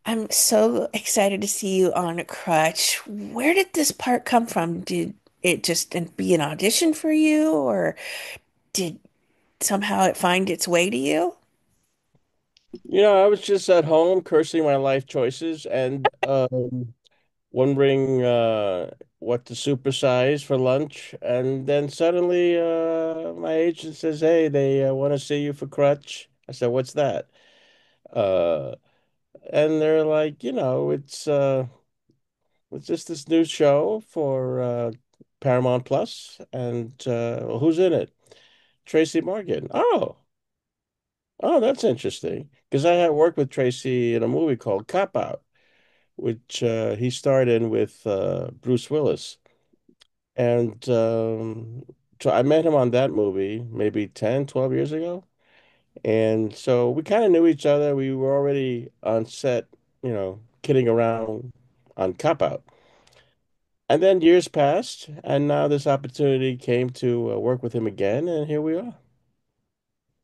I'm so excited to see you on Crutch. Where did this part come from? Did it just be an audition for you, or did somehow it find its way to you? I was just at home cursing my life choices and wondering what to supersize for lunch. And then suddenly my agent says, "Hey, they want to see you for Crutch." I said, "What's that?" Uh, and they're like, it's just this new show for Paramount Plus, and who's in it? Tracy Morgan. Oh, that's interesting. Because I had worked with Tracy in a movie called Cop Out, which he starred in with Bruce Willis. And so I met him on that movie maybe 10, 12 years ago. And so we kind of knew each other. We were already on set, kidding around on Cop Out. And then years passed, and now this opportunity came to work with him again, and here we are.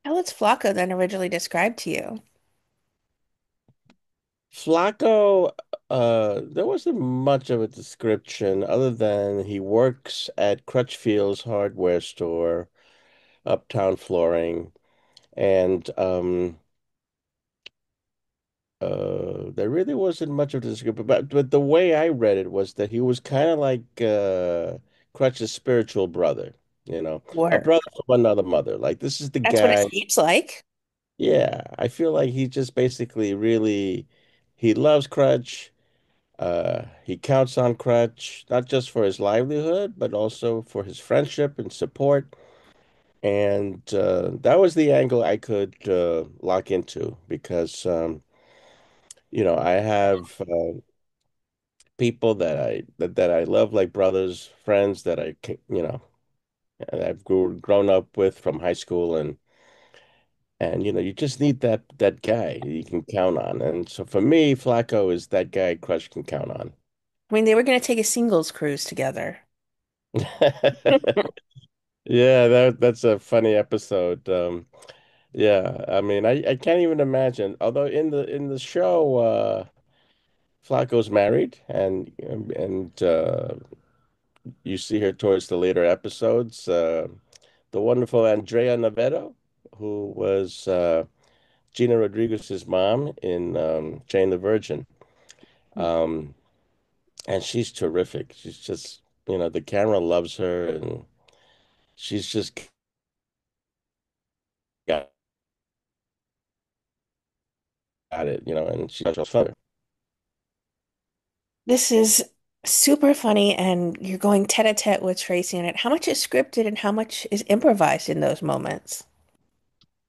How was Flacco then originally described to you? Flacco, there wasn't much of a description other than he works at Crutchfield's hardware store, Uptown Flooring, and there really wasn't much of a description. But the way I read it was that he was kind of like Crutch's spiritual brother, a Or brother from another mother. Like this is the that's what it guy. seems like. Yeah, I feel like he just basically really he loves Crutch. He counts on Crutch not just for his livelihood, but also for his friendship and support. And that was the angle I could lock into because I have people that I love like brothers, friends that I've grown up with from high school and you just need that guy you can count on. And so for me, Flacco is that guy Crutch can count on. I mean, they were going to take a singles cruise together. Yeah, that's a funny episode. Yeah, I mean, I can't even imagine. Although in the show, Flacco's married, and you see her towards the later episodes. The wonderful Andrea Navedo, who was Gina Rodriguez's mom in Jane the Virgin, um, and she's terrific. She's just, the camera loves her, and she's just got it, and she's fun. This is super funny, and you're going tete-a-tete with Tracy in it. How much is scripted and how much is improvised in those moments?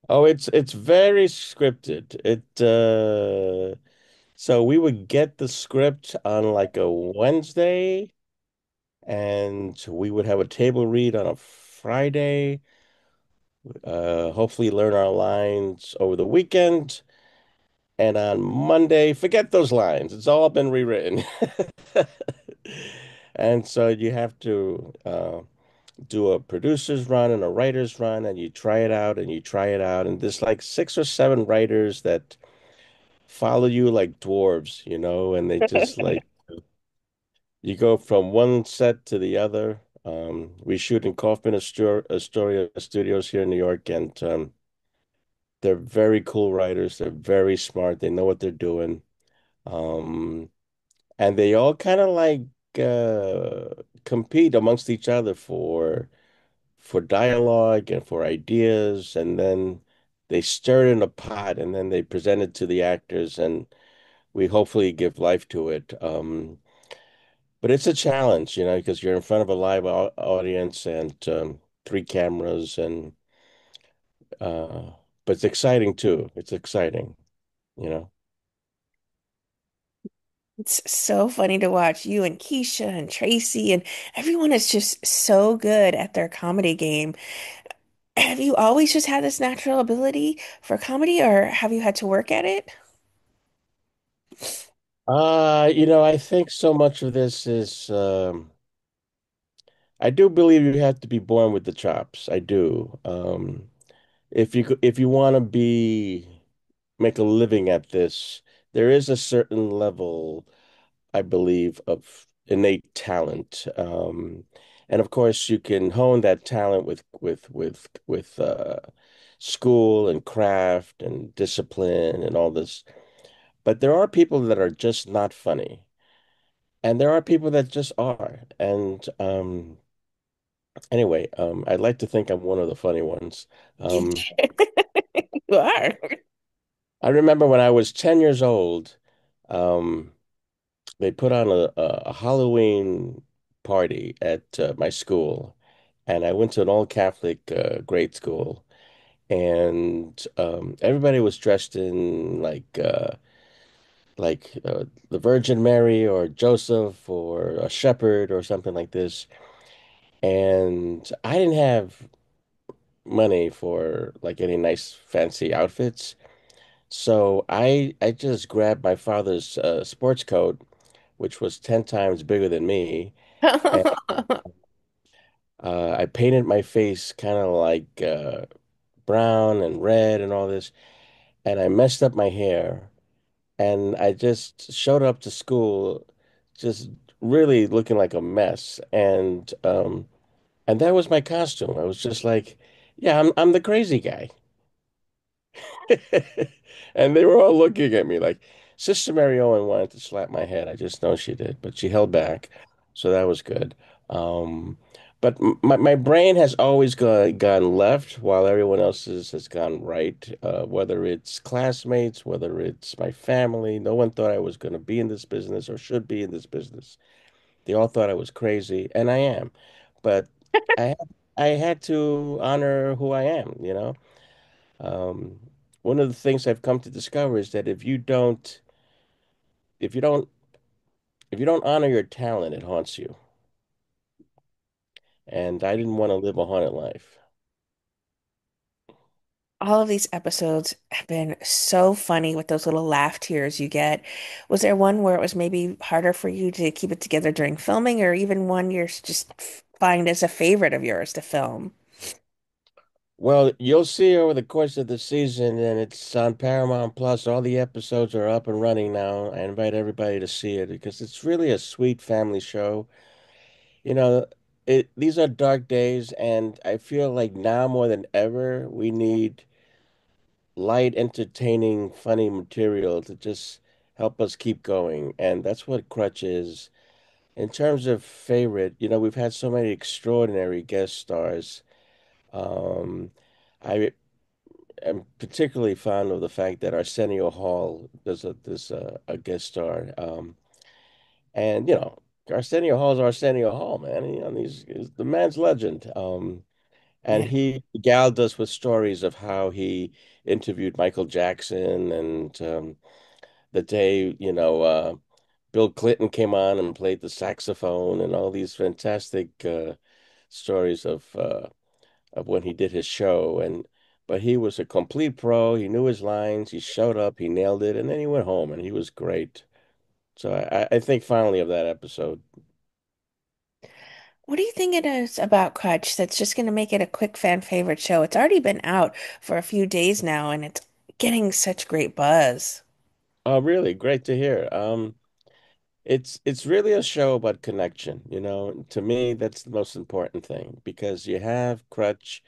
Oh, it's very scripted. So we would get the script on like a Wednesday, and we would have a table read on a Friday. Hopefully learn our lines over the weekend, and on Monday, forget those lines. It's all been rewritten. And so you have to do a producer's run and a writer's run, and you try it out and you try it out, and there's like six or seven writers that follow you like dwarves, and they just like you go from one set to the other. We shoot in Kaufman Astoria Studios here in New York, and they're very cool writers. They're very smart. They know what they're doing. Um, and they all kind of like compete amongst each other for dialogue and for ideas, and then they stir it in a pot, and then they present it to the actors, and we hopefully give life to it. But it's a challenge, because you're in front of a live audience and three cameras, and uh, but it's exciting too. It's exciting, you know. It's so funny to watch you and Keisha and Tracy, and everyone is just so good at their comedy game. Have you always just had this natural ability for comedy, or have you had to work at it? I think so much of this is I do believe you have to be born with the chops. I do. If you want to be make a living at this, there is a certain level, I believe, of innate talent. And of course, you can hone that talent with school and craft and discipline and all this. But there are people that are just not funny, and there are people that just are. And anyway, I'd like to think I'm one of the funny ones. You Um, you are. I remember when I was 10 years old, um, they put on a Halloween party at my school, and I went to an all-Catholic grade school, and everybody was dressed in like the Virgin Mary or Joseph or a shepherd or something like this. And I didn't have money for like any nice fancy outfits. So I just grabbed my father's sports coat, which was 10 times bigger than me, and I painted my face kind of like brown and red and all this, and I messed up my hair, and I just showed up to school just really looking like a mess, and that was my costume. I was just like, yeah, I'm the crazy guy. And they were all looking at me like Sister Mary Owen wanted to slap my head. I just know she did, but she held back. So that was good. Um, but my brain has always gone left while everyone else's has gone right. Whether it's classmates, whether it's my family, no one thought I was going to be in this business or should be in this business. They all thought I was crazy, and I am. But I I had to honor who I am, you know? Um, one of the things I've come to discover is that if you don't, if you don't honor your talent, it haunts you. And I didn't want to live a haunted life. All of these episodes have been so funny with those little laugh tears you get. Was there one where it was maybe harder for you to keep it together during filming, or even one you're just find as a favorite of yours to film? Well, you'll see over the course of the season, and it's on Paramount Plus. All the episodes are up and running now. I invite everybody to see it because it's really a sweet family show. You know, these are dark days, and I feel like now more than ever, we need light, entertaining, funny material to just help us keep going. And that's what Crutch is. In terms of favorite, we've had so many extraordinary guest stars. Um, I am particularly fond of the fact that Arsenio Hall does a guest star. And Arsenio Hall is Arsenio Hall, man. He's the man's legend. And Yeah. he regaled us with stories of how he interviewed Michael Jackson and the day, Bill Clinton came on and played the saxophone and all these fantastic stories of when he did his show. But he was a complete pro. He knew his lines. He showed up. He nailed it, and then he went home, and he was great. So I think finally of that episode. What do you think it is about Crutch that's just going to make it a quick fan favorite show? It's already been out for a few days now, and it's getting such great buzz. Oh, really? Great to hear. It's really a show about connection. To me, that's the most important thing because you have Crutch.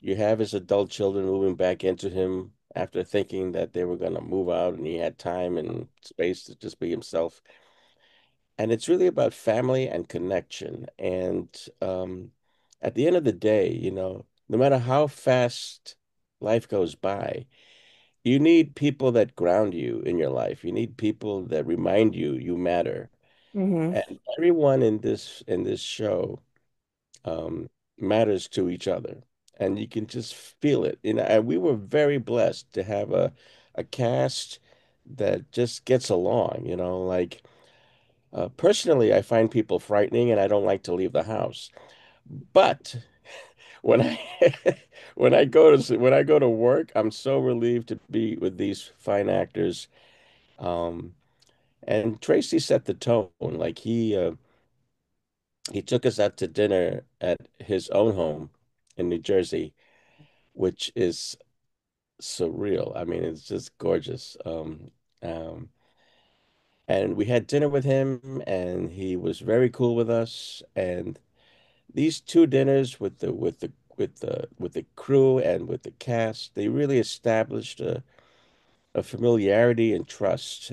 You have his adult children moving back into him after thinking that they were going to move out and he had time and space to just be himself. And it's really about family and connection. And at the end of the day, no matter how fast life goes by, you need people that ground you in your life. You need people that remind you you matter. Hmm. And everyone in this show matters to each other, and you can just feel it. And we were very blessed to have a cast that just gets along. Like personally, I find people frightening, and I don't like to leave the house. But when I when I go to work, I'm so relieved to be with these fine actors. Um, and Tracy set the tone. Like he took us out to dinner at his own home in New Jersey, which is surreal. I mean, it's just gorgeous. Um, and we had dinner with him, and he was very cool with us. And these two dinners with the crew and with the cast, they really established a familiarity and trust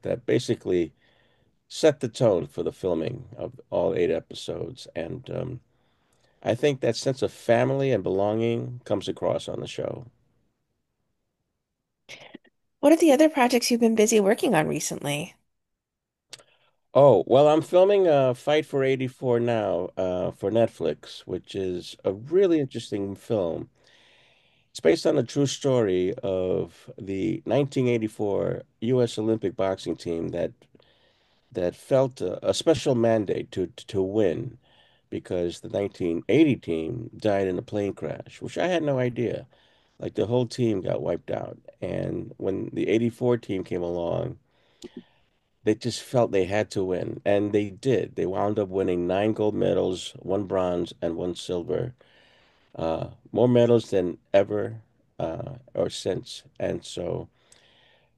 that basically set the tone for the filming of all 8 episodes. And I think that sense of family and belonging comes across on the show. What are the other projects you've been busy working on recently? Oh, well, I'm filming Fight for 84 now for Netflix, which is a really interesting film. It's based on a true story of the 1984 U.S. Olympic boxing team that felt a special mandate to win because the 1980 team died in a plane crash, which I had no idea. Like the whole team got wiped out. And when the 84 team came along, they just felt they had to win. And they did. They wound up winning 9 gold medals, 1 bronze, and 1 silver. More medals than ever or since. And so,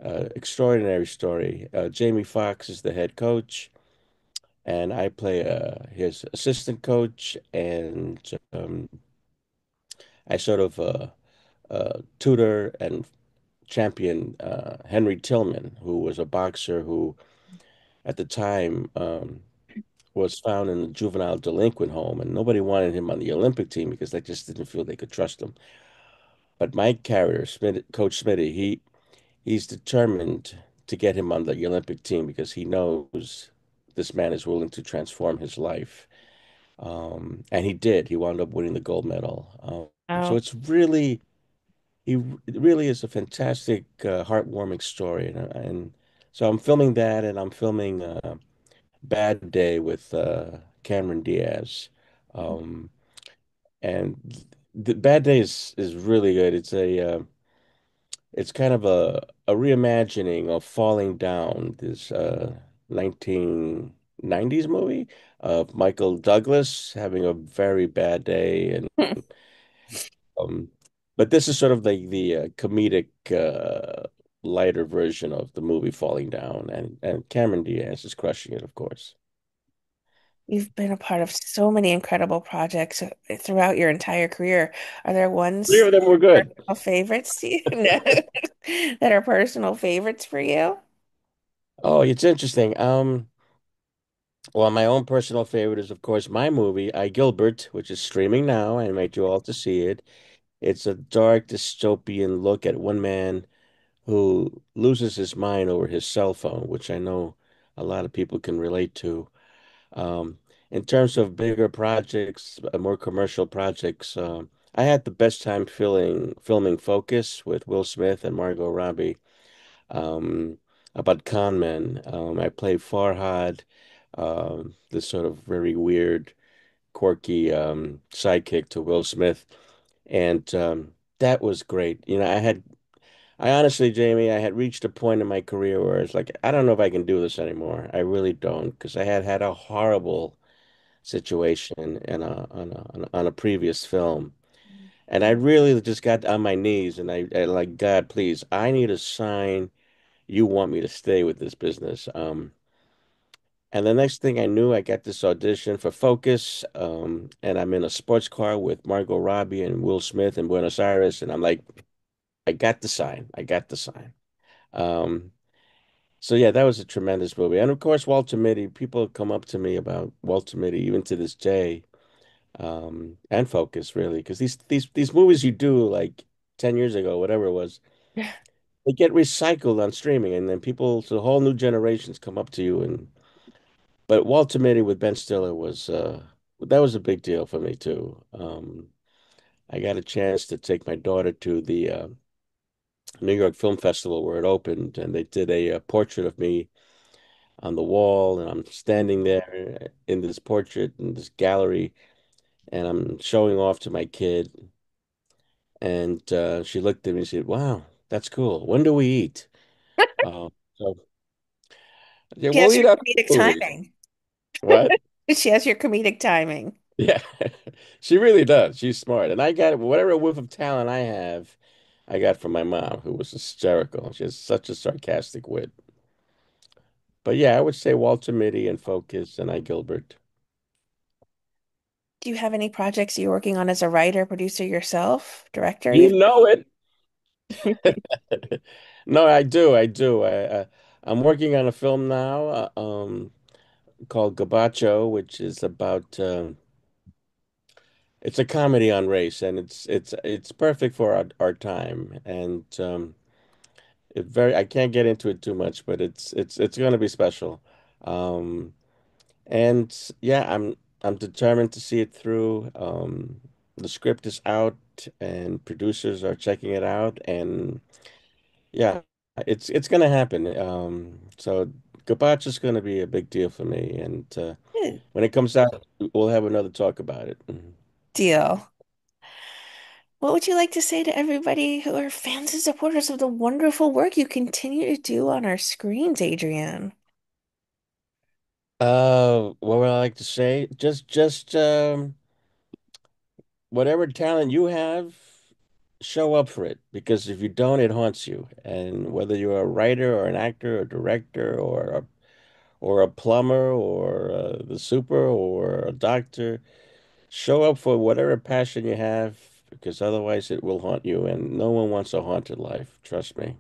extraordinary story. Jamie Foxx is the head coach, and I play his assistant coach, and I sort of tutor and champion Henry Tillman, who was a boxer who, at the time, was found in a juvenile delinquent home, and nobody wanted him on the Olympic team because they just didn't feel they could trust him. But my character, Coach Smitty, he's determined to get him on the Olympic team because he knows this man is willing to transform his life. And he did. He wound up winning the gold medal. So Oh, it's really, it really is a fantastic, heartwarming story. And so I'm filming that, and I'm filming Bad Day with Cameron Diaz. Um, and the Bad Day is really good. It's kind of a reimagining of Falling Down, this 1990s movie of Michael Douglas having a very bad day, and um, but this is sort of the comedic lighter version of the movie Falling Down, and Cameron Diaz is crushing it, of course. you've been a part of so many incredible projects throughout your entire career. Are there Three ones of them were good. personal favorites to you? No. That are personal favorites for you? Oh, it's interesting. Well, my own personal favorite is, of course, my movie, I, Gilbert, which is streaming now. I invite you all to see it. It's a dark dystopian look at one man who loses his mind over his cell phone, which I know a lot of people can relate to. Um, in terms of bigger projects, more commercial projects, I had the best time filming Focus with Will Smith and Margot Robbie, um, about con men. I played Farhad, this sort of very weird, quirky sidekick to Will Smith, and that was great. I honestly, Jamie, I had reached a point in my career where it's like, I don't know if I can do this anymore. I really don't, because I had had a horrible situation on a previous film. And I really just got on my knees and I like, God, please, I need a sign you want me to stay with this business. And the next thing I knew, I got this audition for Focus, and I'm in a sports car with Margot Robbie and Will Smith in Buenos Aires, and I'm like, I got the sign. I got the sign. Um, So yeah, that was a tremendous movie. And of course, Walter Mitty, people come up to me about Walter Mitty even to this day, and Focus really, because these movies you do like 10 years ago, whatever it was, they get recycled on streaming, and then people, so whole new generations come up to you. And but Walter Mitty with Ben Stiller was that was a big deal for me too. I got a chance to take my daughter to the New York Film Festival where it opened, and they did a, portrait of me on the wall, and I'm standing there in this portrait in this gallery, and I'm showing off to my kid. And she looked at me and said, "Wow, that's cool. When do we eat?" So yeah, She we'll has eat your after the comedic movie. timing. What? She has your comedic timing. Yeah, she really does. She's smart, and I got whatever whiff of talent I have. I got from my mom, who was hysterical. She has such a sarcastic wit. But yeah, I would say Walter Mitty and Focus and I Gilbert. Do you have any projects you're working on as a writer, producer yourself, director You even? know it. No, I do. I do. I'm working on a film now, called Gabacho, which is about it's a comedy on race, and it's perfect for our time. And it very I can't get into it too much, but it's going to be special. Um, and yeah, I'm determined to see it through. The script is out, and producers are checking it out, and yeah, it's gonna happen. So Gabacho is gonna be a big deal for me, and Good when it comes out, we'll have another talk about it. Mhm. deal. What would you like to say to everybody who are fans and supporters of the wonderful work you continue to do on our screens, Adrian? What would I like to say? Just whatever talent you have, show up for it, because if you don't, it haunts you. And whether you're a writer or an actor or director or a plumber or the super or a doctor, show up for whatever passion you have, because otherwise it will haunt you, and no one wants a haunted life. Trust me.